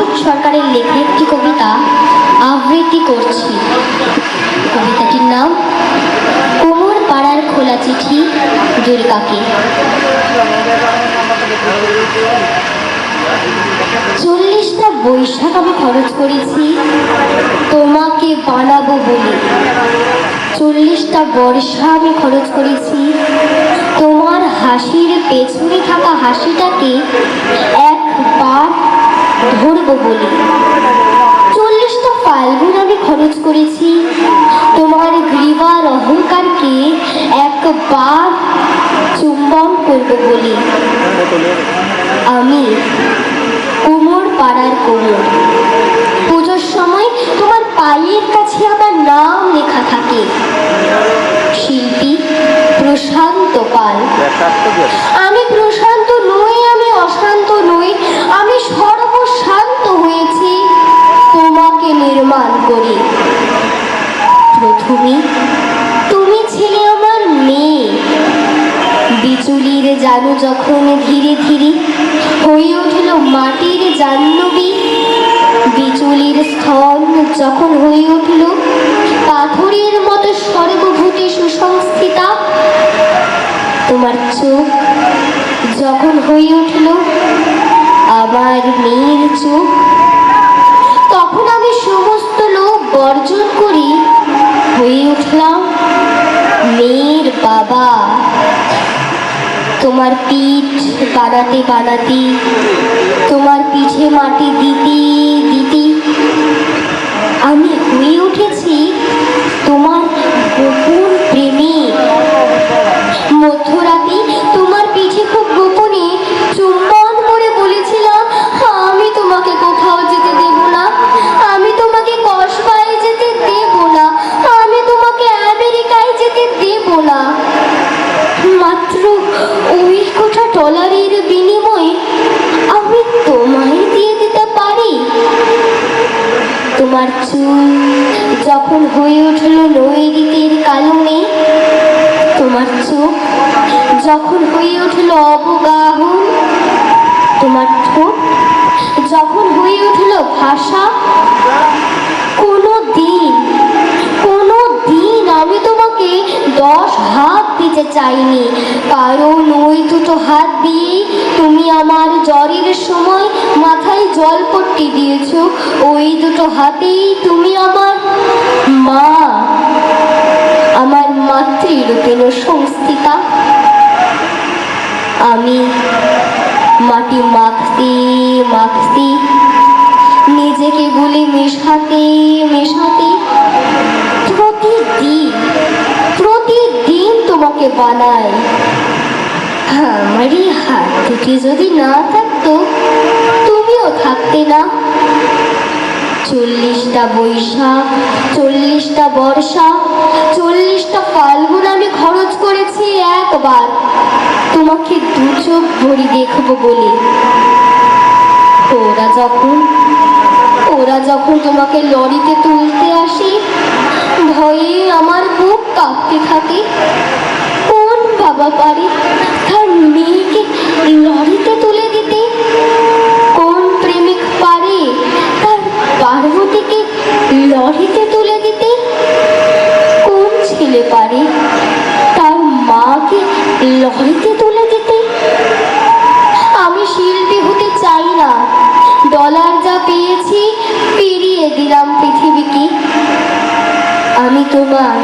অশোক সরকারের লেখা একটি কবিতা আবৃত্তি করছি। কবিতাটির নাম কুমোর পাড়ার খোলা চিঠি দুর্গাকে। 40টা বৈশাখ আমি খরচ করেছি তোমাকে বানাবো বলে। 40টা বর্ষা আমি খরচ করেছি তোমার হাসির পেছনে থাকা হাসিটাকে একবার ধরবো বলে। 40টা ফাল্গুন আমি খরচ করেছি তোমার গ্রীবার অহংকারকে একবার চুম্বন করবো বলে। আমি কুমোর পাড়ার কুমোর। পুজোর সময় তোমার পায়ের কাছে আমার নাম লেখা থাকে, শিল্পী প্রশান্ত পাল। আমি প্রশান্ত নই, আমি অশান্ত নই, আমি সর্বশান্ত হয়েছি তোমাকে নির্মাণ করে। প্রথমে তুমি ছিলে আমার মেয়ে, বিচুলির জানু যখন ধীরে ধীরে হয়ে উঠল মাটির জাহ্নবী, বিচুলির স্থল যখন হয়ে উঠল পাথরের মতো সর্বভূতে সুসংস্থিতা, তোমার চোখ যখন হয়ে উঠল আমার মেয়ের চোখ, তখন আমি সমস্ত লোক বর্জন করি হয়ে উঠলাম মেয়ের বাবা। তোমার পিঠ বানাতে বানাতে, তোমার পিঠে মাটি দিতে দিতে আমি হয়ে উঠেছি তোমার গোপন প্রেমিক। মধ্যরাতে তোমার পিঠে খুব গোপনে চুম্বন করে বলেছিলাম আমি তোমাকে কোথাও যেতে দেব না, আমি তোমাকে কসবায় যেতে দেব না, আমি তোমাকে আমেরিকায় যেতে দেব না। মাত্র ওই কোটা ডলারের বিনিময়ে আমি তোমায় দিয়ে দিতে পারি। তোমার চুল যখন হয়ে উঠল নৈরিতের কালো মেঘ, তোমার চোখ যখন হয়ে উঠল অবগাহন, তোমার ঠোঁট যখন হয়ে উঠল ভাষা, কোনো দিন আমি তোমাকে 10 হাত দিতে চাইনি, কারণ ওই দুটো হাত দিয়ে তুমি আমার জ্বরের সময় মাথায় জলপট্টি দিয়েছ, ওই দুটো হাতেই তুমি আমার মা, আমার মাতৃরূপেণ সংস্থিতা। আমি মাটি মাখতে মাখতে নিজেকে বলে মেশাতে মেশাতে প্রতিদিন তোমাকে বানাই। আমারই হাত দুটি যদি না থাকতো তুমিও থাকতে না। 40টা বৈশাখ, 40টা বর্ষা, 40টা ফাল্গুন আমি খরচ করেছি একবার তোমাকে 2 চোখ ভরি দেখবো বলে। ওরা যখন তোমাকে লরিতে তুলতে আসে ভয়ে আমার বুক কাঁপতে থাকে। কোন বাবা পারে তার মেয়েকে লরিতে তুলে দিতে? কোন প্রেমিক পারে তার পার্বতীকে লরিতে তুলে দিতে? কোন ছেলে পারে তার মাকে লরিতে তুলে দিতে? আমি শিল্পী হতে চাই না, ডলার যা পেয়েছি ফিরিয়ে দিলাম পৃথিবীকে। আমি তোমার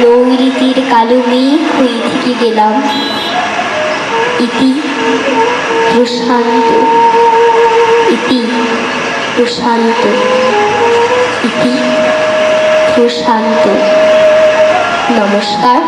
নৈরিতির কালো মেঘ হয়ে থেকে গেলাম। ইতি প্রশান্ত, ইতি প্রশান্ত, ইতি প্রশান্ত। নমস্কার।